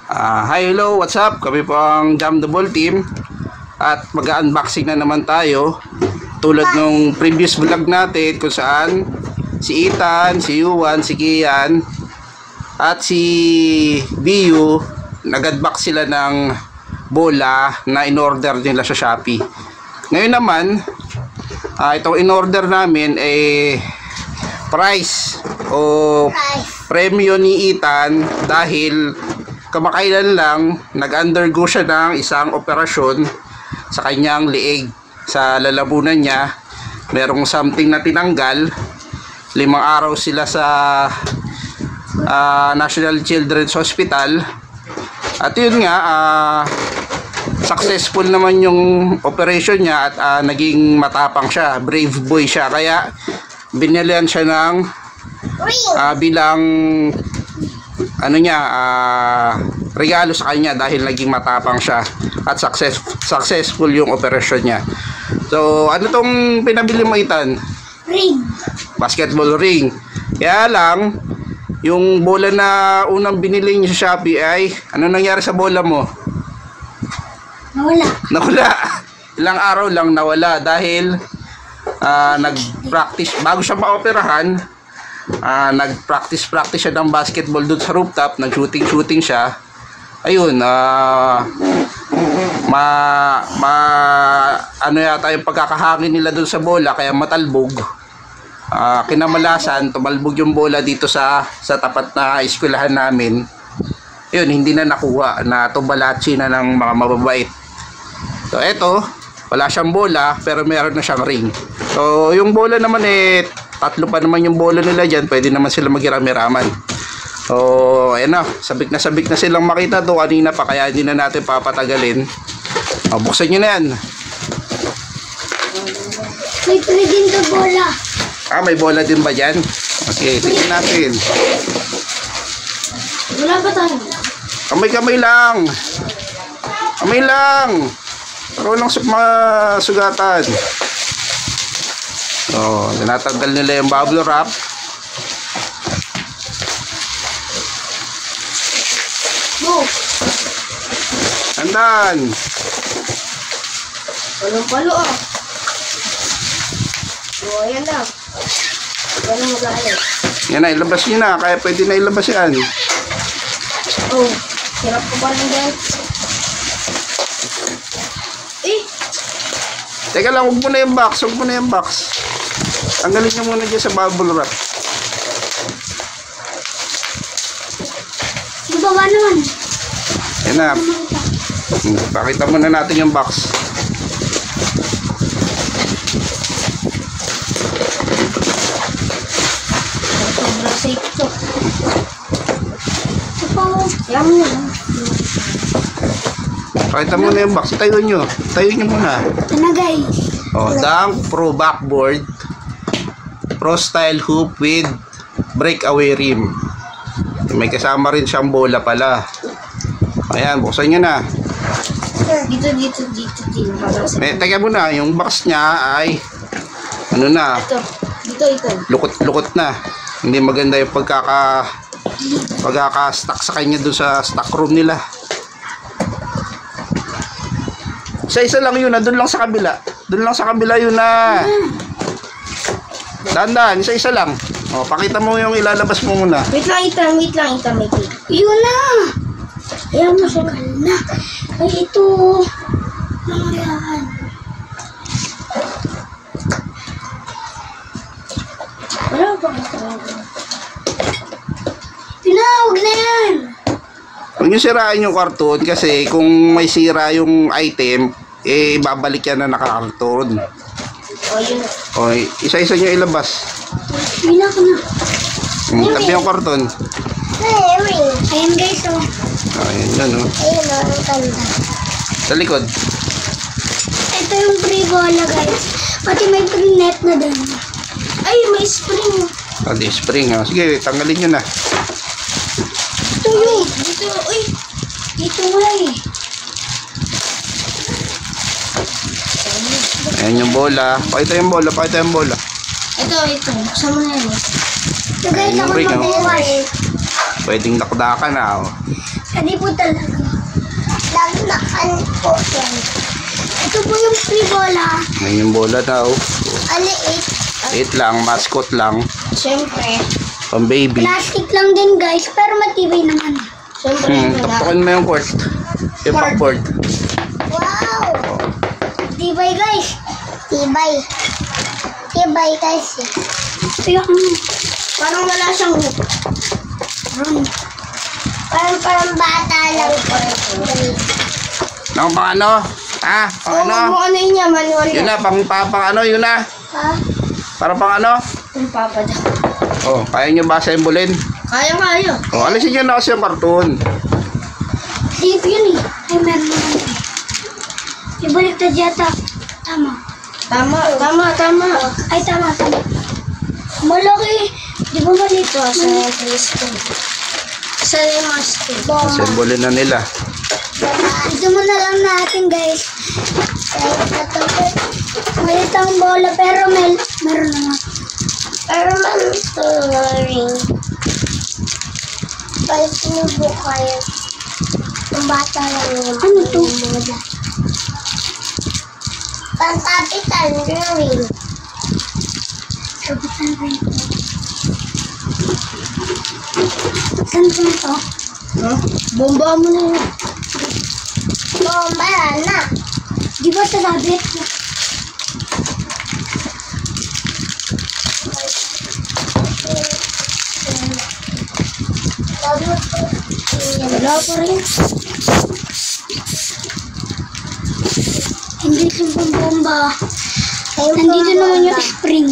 Hi, hello, what's up? Kami po ang Jam the Ball team at mag-unboxing na naman tayo tulad nung previous vlog natin kung saan si Ethan, si Yuan, si Kian at si Biu nag-unbox sila ng bola na in-order nila sa Shopee. Ngayon naman, itong in-order namin ay price o premyo ni Ethan dahil kamakailan lang nag-undergo siya ng isang operasyon sa kanyang liig. Sa lalamunan niya merong something na tinanggal. 5 araw sila sa National Children's Hospital at yun nga, successful naman yung operation niya at naging matapang siya, brave boy siya, kaya binilihan siya ng bilang regalo sa kanya dahil naging matapang siya at successful yung operasyon niya. So, ano tong pinabili mo, Ethan? Ring. Basketball ring. Kaya lang, yung bola na unang binili niya sa Shopee ay, ano nangyari sa bola mo? Nawala. Ilang araw lang nawala dahil nag-practice, bago siya ma-operahan, nag-practice siya ng basketball doon sa rooftop, nag-shooting siya. Ayun, ano yata yung pagkakahangin nila doon sa bola kaya matalbog. Kinamalasan, tumalbog yung bola dito sa tapat na eskwelahan namin. Ayun, hindi na nakuha, na tumbalachi na ng mga mababait. So eto, wala siyang bola pero meron na siyang ring. So yung bola naman tatlo pa naman yung bola nila dyan, pwede naman sila magirami-raman. So ayan na, sabik na silang makita to kanina pa, kaya hindi na natin papatagalin. Buksan nyo na yan. May din to bola. May bola din ba dyan? Okay, tingnan natin. Wala ba tayo? Kamay lang. Kamay lang. Pero walang sugatan. So, tinatanggal nila yung bubble wrap. Andan. Palo Oh, ayan na. Yan ang mag-aalit. Yan na, ilabas nyo na. Kaya pwede na ilabas yan. Oh, hirap ko pa rin guys. Teka lang, huwag mo na yung box. Tanggalin nyo muna dyan sa bubble wrap. Baba naman. Yan na. Pakita muna natin yung box. Sobrang safe to. Yan mo. Pakita muna yung box. Tayo nyo muna. Ito na guys. Dunk Pro Backboard Pro Style Hoop with Breakaway Rim. May kasama rin siyang bola pala. Ayan, buksan nyo na. Dito. Teka muna, yung box niya ay ano na? Dito. Lukot na. Hindi maganda yung pagkaka-stack sa kanya doon sa stock room nila. Isa lang yun, doon lang sa kabila yun na. Dahan-dahan, isa lang. Pakita mo yung ilalabas mo muna. Wait lang, may cake. Yun na. Ayaw mo siya na. Ay, ito. Ayan. Wala ba ito? Tinawag na yan. Huwag nyo sirain yung karton kasi kung may sira yung item, babalik yan na nakakarton. Yun. Isa-isa nyo ilabas. Bila ko na. Tabi yung karton. Ayan guys, Ayan yan, Ayan, ang ganda. sa likod. Ito yung pre-bola guys. Pati may pre-net na din. Ay, may spring. Pati spring. Sige, tanggalin nyo na. Ito yun. Dito nga Ayan yung bola. Pakita yung bola. Ito. Buksan mo na yan. Ito guys, Ayun, ako break, oh. magbubukas. Pwedeng nakdakan na. Oh. Hindi po talaga. Lagnakan po yan. Ito po yung free bola. Ayun yung bola daw. Aliit. Liit lang, mascot lang. Siyempre. Pang baby. Plastic lang din guys, pero matibay naman. Siyempre. Tuktukan mo yung cord. Yung cord. Wow! Tibay guys. Tibay. Tibay guys. Parang wala siyang hook. Parang bata lang. Nang pang ano? Ha? Pang ano? Ano yun niya, manual Yun na, pang ano, yun na. Ha? Para pang ano? Yung papa daw. Oh, kaya nyo ba sembulin? Kaya. Oh, alisin nyo na kasi yung cartoon. Deep yun eh. Ay, meron naman. Ibaliktad yata. Tama. Ay, tama. Malaki. Di ba malito? Sa master. Sembulin na nila. Ito muna lang natin guys. Malit ang bola pero meron naman. Pero man ito ring. Balik sinubo kayo. Ang bata lang yun. Ano to? Pang-kapitan ring. Kapitan ring. Saan to? Bomba mo na yun. Bomba na. Di ba sa labit? Wala pa rin. Hindi yung bomba. Nandito naman yung spring.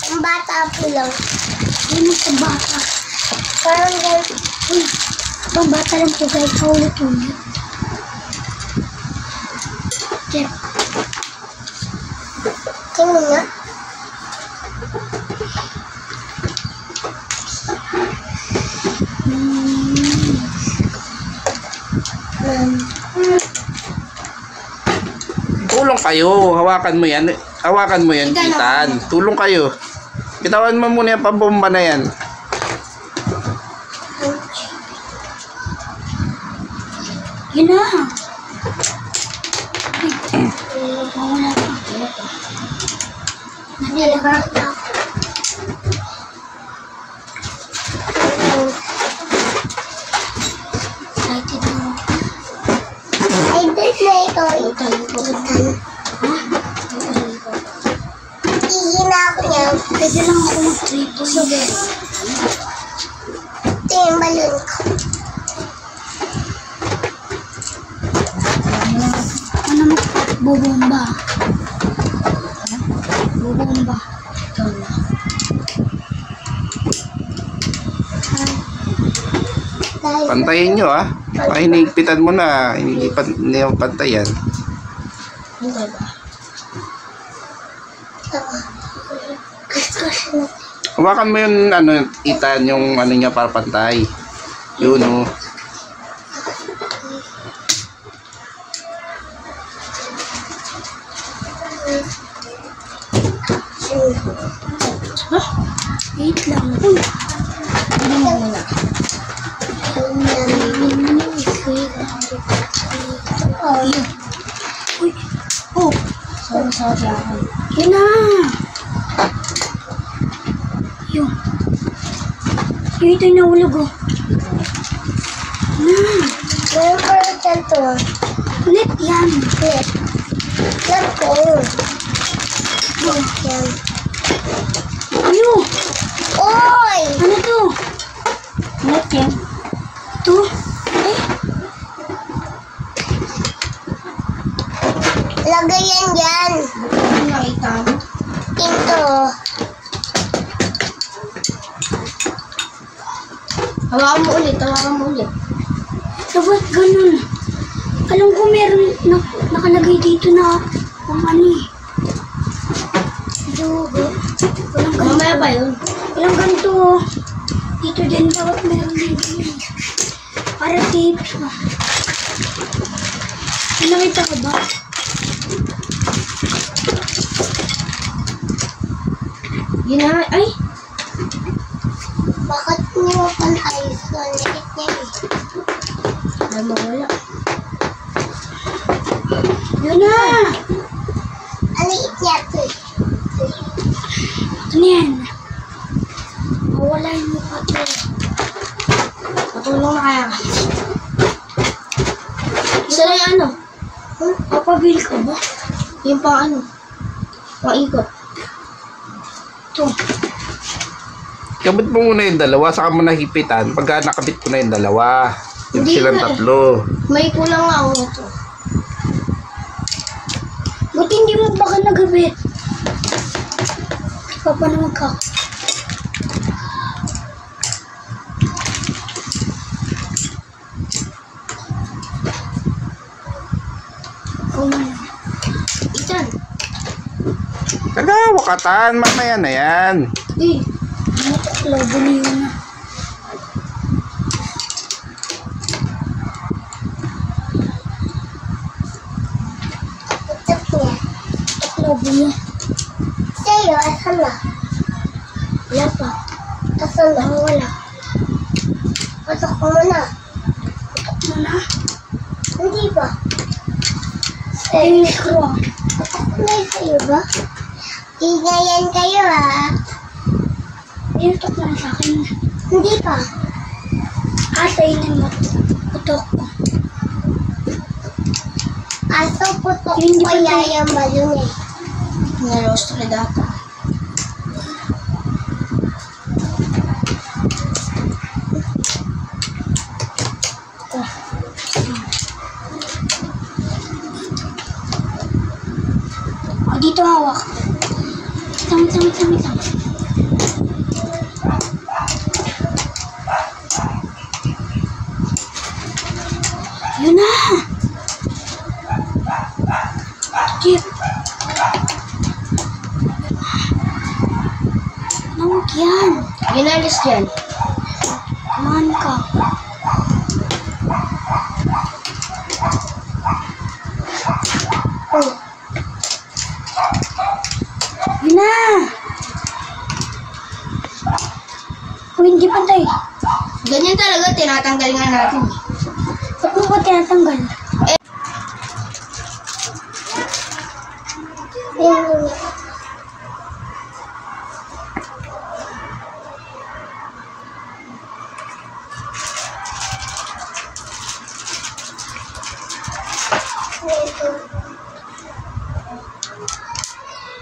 Ang bata po lang. Hindi sa bata. Parang guys. Uy. Ang bata lang po guys. Kaulit-ulit. Check. Tingnan nga. Tulong kayo. Hawakan mo yan. Itan. Tulong kayo. Bitawan mo muna yung pambomba na yan. Yun na. Ihina ako niya. Pwede lang ako mag-trito. Sige. Ito yung balon ko. Ano mo? Bubomba. Ikaw na. Pantayin nyo ah. Hinigpitan mo na. Hindi yung pantayan. Hindi ba? Hawakan mo yung itan yung niya para pantay. Yun oh. Wait lang. Uy. Hindi mo muna. Uy. Oh. Sorry ako. Yun na. Yun. Yun ito yung nahulog oh. Na. Meron pa rin ito. Ulit yan. Ulit. Ulit ko. Ulit yan. Ayun. Oy! Ano to? Ulit yan. Ito? Eh? Lagay yan dyan. Ano nakita mo? Ito. Hawakan mo ulit. Dapat ganun. Alam ko meron nakalagay dito na kung ano eh. Mamaya ba yun? Walang ganito. Dito din dapat meron dito yun. Para tips ba? Nakita ka ba? Yun na. Ay! Bakit niyo mo pan-ayos na liit niya eh? Ay, mawala. Yun na! Ang liit niya ito eh. Ano yan? Mawala yung mukha ito. Matulong na kaya ka. Isa na yung ano? Papabili ka ba? Yung pang ano? Pang ikot. Ito. Kabit mo muna yung dalawa, saka mo nahipitan. Pagka nakabit ko na yung dalawa, yung Hindi silang na eh. tatlo. May kulang nga ako nito. Buti hindi mo baka nagabit. Ikaw pa naman ka. Ikaw na yan. Itan. Taga, wakatan, mamaya na yan. Eh, ano to? Labo na yun na. Tutok niya. Labo na. Sa'yo, asan na? Wala pa. Asan na? Wala. Patok mo na. Tutok mo na. Hindi ba? Ay, mikro. May sa'yo ba? Higayan kayo ah. Inutok mo na sa akin. Hindi pa. Asayin mo. Putok ko. Aso putok Hindi ko pa tayo. yayang balon eh. Narosto na data. Dito hawak. Tama. Yun na! Jeep. Nawag yan. Ginalis dyan. Kumahan ka. Oh. Yun na! O, hindi pantay. Ganyan talaga, tinatanggal nga natin. Ba't mo ba tinatanggal? Ayun.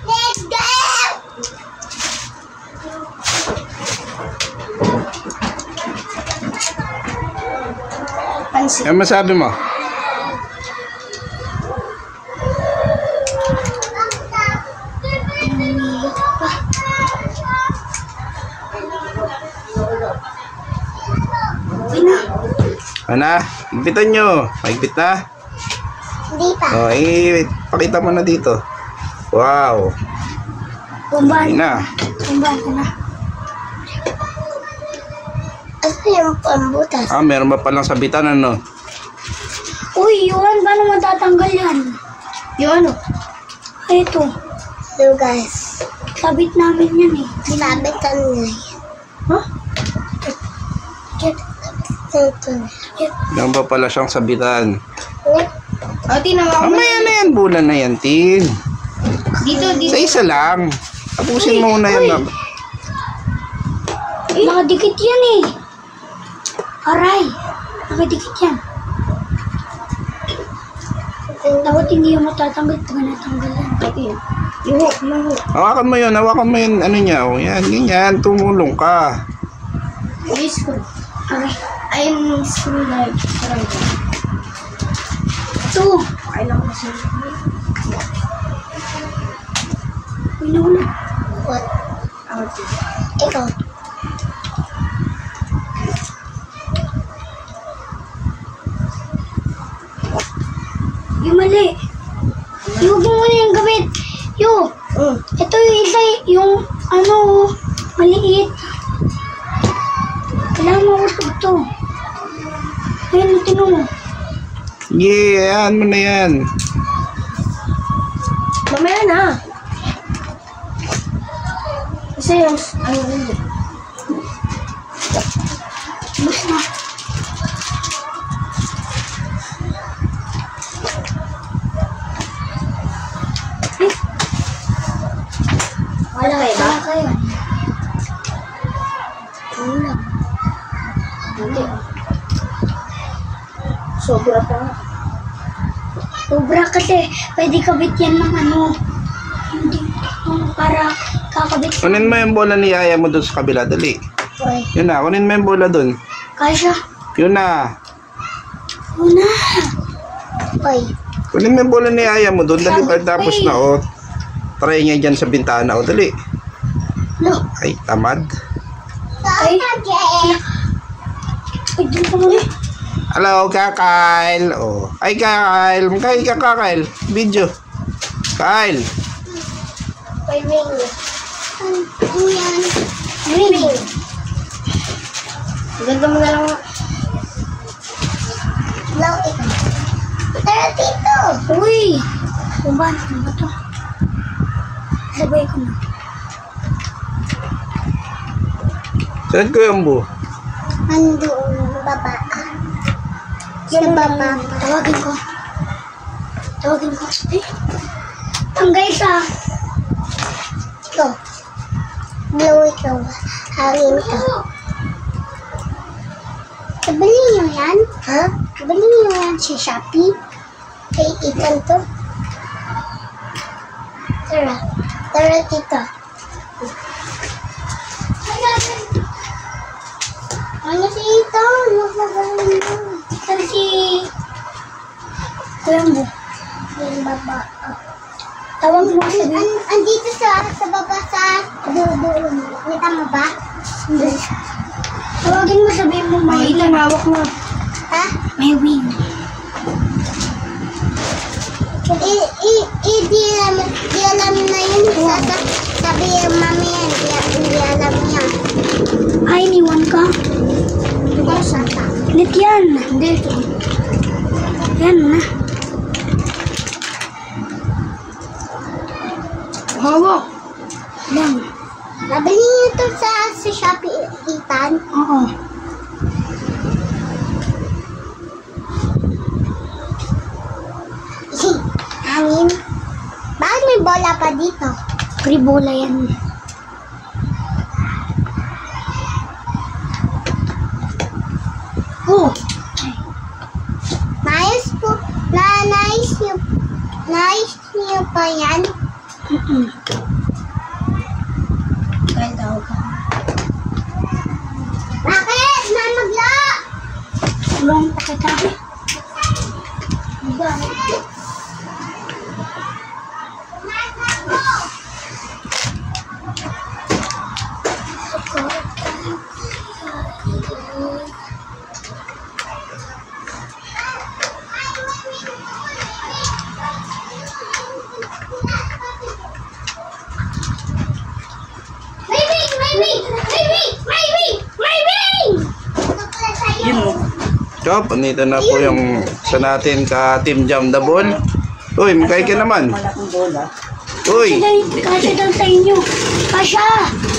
Let's go! Pansin. Ano masabi mo? Umiyak pa. Okay na. Ano? Higpitan nyo. Mahigpit na? Hindi pa. O, pakita mo na dito. Wow. Bumbahan. Ayun na. Bumbahan ka na. Ano yung pambutas? Ah, meron ba palang sabitan, ano? Uy, yun. Paano matatanggal yan? Yung ano? Ay, ito. So guys, Sabit namin yan eh. sabitan na yan. Huh? Check. Ito na. Check. Meron ba pala siyang sabitan? O, tinawa Mamaya na yan, bulan na yan, Tin. Dito. Sa isa lang. Tapusin mo muna yan. Nakadikit yan eh. Aray. Nakadikit yan. Dapat hindi yung matatanggal pag natanggal yan. Okay. Yuho. Hawakan mo yun, ano niya. O, yan, ganyan, tumulong ka. I-screw. Okay. I'm screwdriver. Ito. Kailangan ko siya. Wala. What? Okay. Ikaw. Yung mali. Yung huwag mo muna yung gamit. Yung. Ito yung isa, yung ano, maliit. Kailangan mausog to. Ayun, tino mo. Yeah, ayan mo na yan. Mamaya na. Isa yung, ano, hindi. Bus na. Wala kayo ba? Wala kayo. Wala. Hindi. Sobra pa. Sobra kasi pwede kabit yan ng ano. Hindi. Para kakabit. Kunin mo yung bola ni Yaya mo doon sa kabila, dali. Okay. Yun na, kunin mo yung bola doon. Kasha. Yun na. Una. Okay. Kunin mo yung bola ni Yaya mo doon, dali. Tapos na, oh. Try niya dyan sa bintana, oh, dali. No. Ay, tamad. Ay. Ay, dun ka muna. Hello, Kyle. Oh. Ay, Kyle. Magkain ka, Kyle. Video. Kyle. May ring. Ano yan? Ring. Ganda mo na lang. Hello, ito. Tara dito. Uy. Kumban. Ano ba to? Sabay ko na. Saan ko yung bu? Andoon, baba. Sa baba. Tawagin ko. Tawagin ko. Eh. Ang guys ah. Ito. Blue ito. Hangin ito. Kabili nyo yan? Ha? Kabili nyo yan sa Shopee? Kay Ethan to? Tara. Tara dito. Ano si Ethan? Maglagay mo. Ito si Kuya Mbo. Yung baba. Tawag mo sabi. Andito sa baba sa doon. Kita mo ba? Tawagin mo sabihin mo may hawak mo. Ha? May wing. Di alam na yun. Sabi yung mami yan. Di alam niya. Ay, iniwan ka. Ito sa ta. Ulit yan. Hindi. Yan na. Hawak. Lang. Nabili niyo ito sa Shopee, Ethan. Oo. Hangin. Bakit may bola pa dito? Kribola yan. Oh. Nice po. Nice niyo pa yan. Kaya tawag ka. Bakit? Mamagla! Tulong pa kita. Chop, nandito na po yung sa natin ka Team Jam the Ball. Uy, magkay ka naman. Uy, Kasha daw sa inyo. Kasha!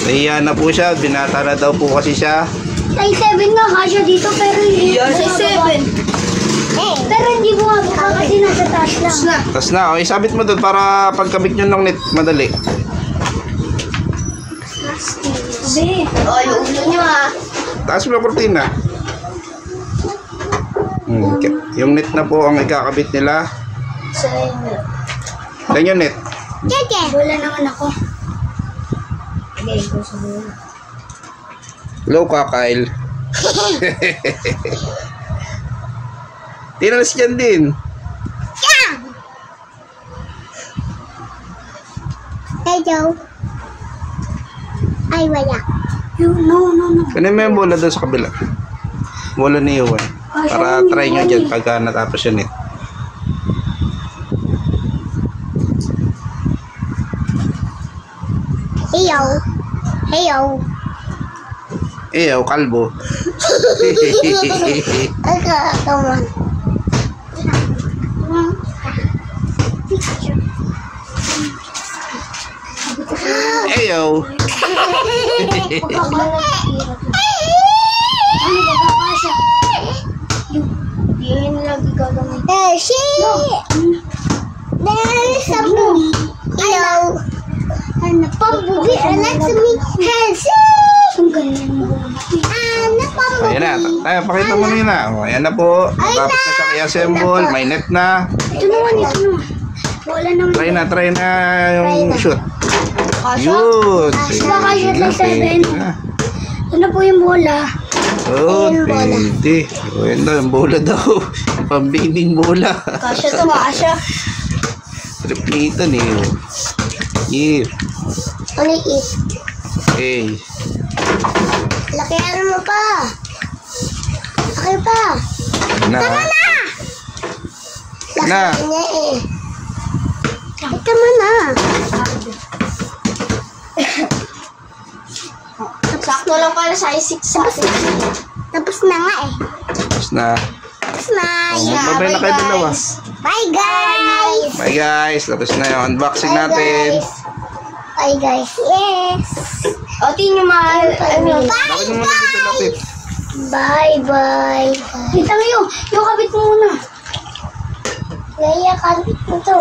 nahiya na po siya. Binata na daw po kasi siya. Size 7 nga kasha dito pero hindi. Size 7. Pero hindi mo nga kasi nasa taas lang. Tas na, okay, sabit mo doon para pagkabit nyo ng net, madali. Sabi. O, yung ulo niyo ha. Taas mo yung kurtina. Yung net na po ang ikakabit nila. Sa inyo. Yan yung net. Keke. Wala naman ako. Okay, gusto mo yun. Hello ka, Kyle. Tinalas dyan din. Hello. Ay, wala. No. Kunin mo yung bola doon sa kabila. Bola ni Yuan. Para try nyo dyan pagka natapos yun eh. Heyo. Heyo. Eyaw, kalbo. Come on. Eyaw. Ano ba kakasya? Yung lagi gagawin. There's a book. Hello. And the bumblebee likes me. Ang galing mo. And the bumblebee. Ayan na. Tayo, pakita mo na. O, ayan na po. Tapos na siya i-assemble. May net na. Ito naman. Wala naman. Try na yung shoot. Yun. Baka shoot lang sa event. Ano po yung bola? Oh, pwede. O, yan daw, yung bola daw. Pambibing bola. Kasya to, kasya. Replitan eh. Here. Only eat. Okay. Lakihan mo pa. Okay pa. Na. Lakihan niya eh. Ito mo na. Sakto lang pala sa i6 sa atin. Tapos na nga eh. Tapos na. Tapos na. Magbabay na kayo dalawa. Bye guys. Bye guys. Tapos na yung unboxing natin. Bye guys. Yes. O, tingin nyo mahal. Bakit naman dito lapit? Bye bye. Kita mo yung kabit mo muna. Naiya kabit mo to.